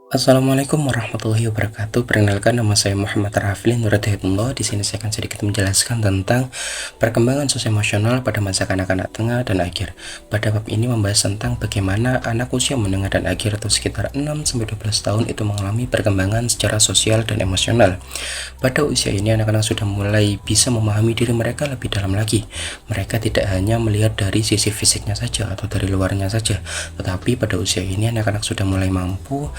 Assalamualaikum warahmatullahi wabarakatuh. Perkenalkan, nama saya Muhammad Rafli Nur Hidayatullah. Di sini saya akan sedikit menjelaskan tentang perkembangan sosial emosional pada masa kanak-kanak tengah dan akhir. Pada bab ini membahas tentang bagaimana anak usia menengah dan akhir atau sekitar 6-12 tahun itu mengalami perkembangan secara sosial dan emosional. Pada usia ini anak-anak sudah mulai bisa memahami diri mereka lebih dalam lagi. Mereka tidak hanya melihat dari sisi fisiknya saja atau dari luarnya saja, tetapi pada usia ini anak-anak sudah mulai mampu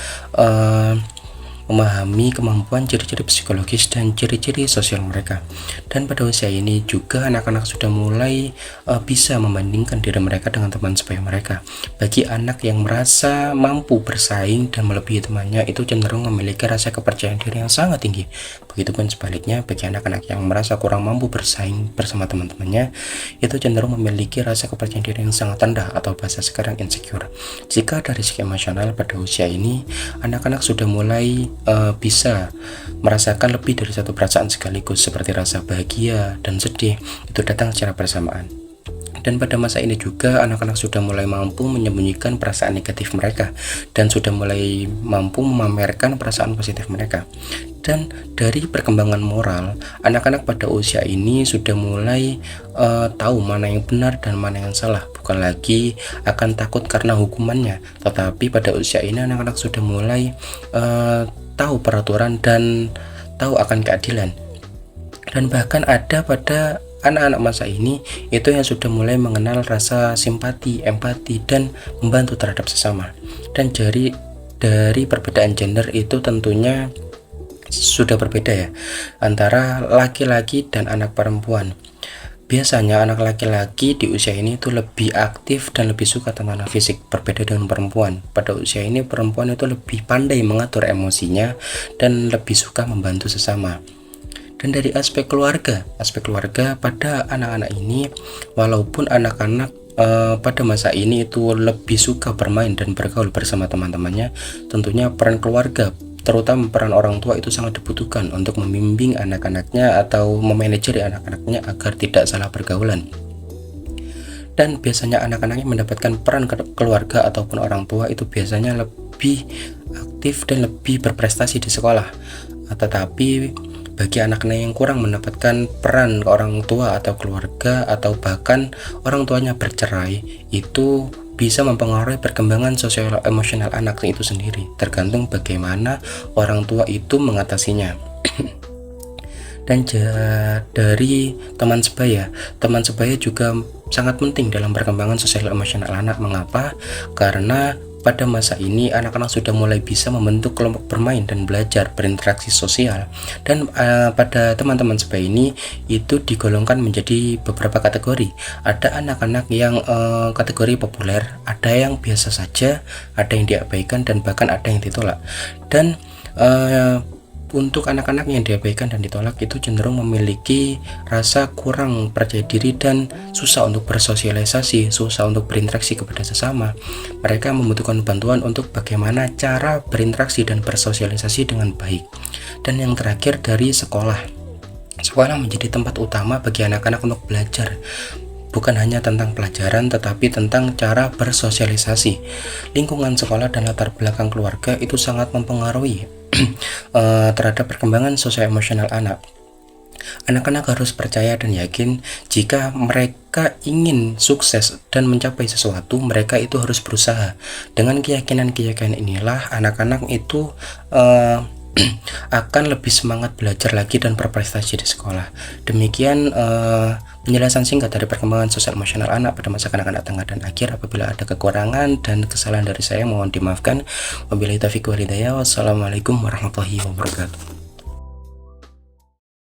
memahami kemampuan ciri-ciri psikologis dan ciri-ciri sosial mereka. Dan pada usia ini juga anak-anak sudah mulai bisa membandingkan diri mereka dengan teman sebaya mereka. Bagi anak yang merasa mampu bersaing dan melebihi temannya, itu cenderung memiliki rasa kepercayaan diri yang sangat tinggi. Begitupun sebaliknya, bagi anak-anak yang merasa kurang mampu bersaing bersama teman-temannya, itu cenderung memiliki rasa kepercayaan diri yang sangat rendah atau bahasa sekarang insecure. Jika dari segi emosional pada usia ini, anak-anak sudah mulai bisa merasakan lebih dari satu perasaan sekaligus, seperti rasa bahagia dan sedih itu datang secara bersamaan. Dan pada masa ini juga anak-anak sudah mulai mampu menyembunyikan perasaan negatif mereka dan sudah mulai mampu memamerkan perasaan positif mereka. Dan dari perkembangan moral, anak-anak pada usia ini sudah mulai tahu mana yang benar dan mana yang salah, bukan lagi akan takut karena hukumannya, tetapi pada usia ini anak-anak sudah mulai tahu peraturan dan tahu akan keadilan. Dan bahkan ada pada anak-anak masa ini itu yang sudah mulai mengenal rasa simpati, empati, dan membantu terhadap sesama. Dan dari perbedaan gender itu tentunya sudah berbeda ya, antara laki-laki dan anak perempuan. Biasanya anak laki-laki di usia ini itu lebih aktif dan lebih suka tentang fisik, berbeda dengan perempuan. Pada usia ini perempuan itu lebih pandai mengatur emosinya dan lebih suka membantu sesama. Dan dari aspek keluarga pada anak-anak ini, walaupun anak-anak pada masa ini itu lebih suka bermain dan bergaul bersama teman-temannya, tentunya peran keluarga, terutama peran orang tua, itu sangat dibutuhkan untuk membimbing anak-anaknya atau memanajeri anak-anaknya agar tidak salah pergaulan. Dan biasanya anak-anaknya mendapatkan peran keluarga ataupun orang tua itu biasanya lebih aktif dan lebih berprestasi di sekolah. Tetapi bagi anak-anak yang kurang mendapatkan peran orang tua atau keluarga, atau bahkan orang tuanya bercerai, itu bisa mempengaruhi perkembangan sosial emosional anak itu sendiri, tergantung bagaimana orang tua itu mengatasinya. Dan dari teman sebaya juga sangat penting dalam perkembangan sosial emosional anak. Mengapa? Karena pada masa ini anak-anak sudah mulai bisa membentuk kelompok bermain dan belajar berinteraksi sosial. Dan pada teman-teman sebaya ini itu digolongkan menjadi beberapa kategori. Ada anak-anak yang kategori populer, ada yang biasa saja, ada yang diabaikan, dan bahkan ada yang ditolak. Dan untuk anak-anak yang diabaikan dan ditolak itu cenderung memiliki rasa kurang percaya diri dan susah untuk bersosialisasi, susah untuk berinteraksi kepada sesama. Mereka membutuhkan bantuan untuk bagaimana cara berinteraksi dan bersosialisasi dengan baik. Dan yang terakhir, dari sekolah menjadi tempat utama bagi anak-anak untuk belajar, bukan hanya tentang pelajaran tetapi tentang cara bersosialisasi. Lingkungan sekolah dan latar belakang keluarga itu sangat mempengaruhi terhadap perkembangan sosial emosional anak. Anak-anak harus percaya dan yakin jika mereka ingin sukses dan mencapai sesuatu, mereka itu harus berusaha. Dengan keyakinan inilah anak-anak itu akan lebih semangat belajar lagi dan berprestasi di sekolah. Demikian penjelasan singkat dari perkembangan sosial emosional anak pada masa kanak-kanak tengah dan akhir. Apabila ada kekurangan dan kesalahan dari saya, mohon dimaafkan. Wabillahi taufiq wal hidayah. Wassalamualaikum warahmatullahi wabarakatuh.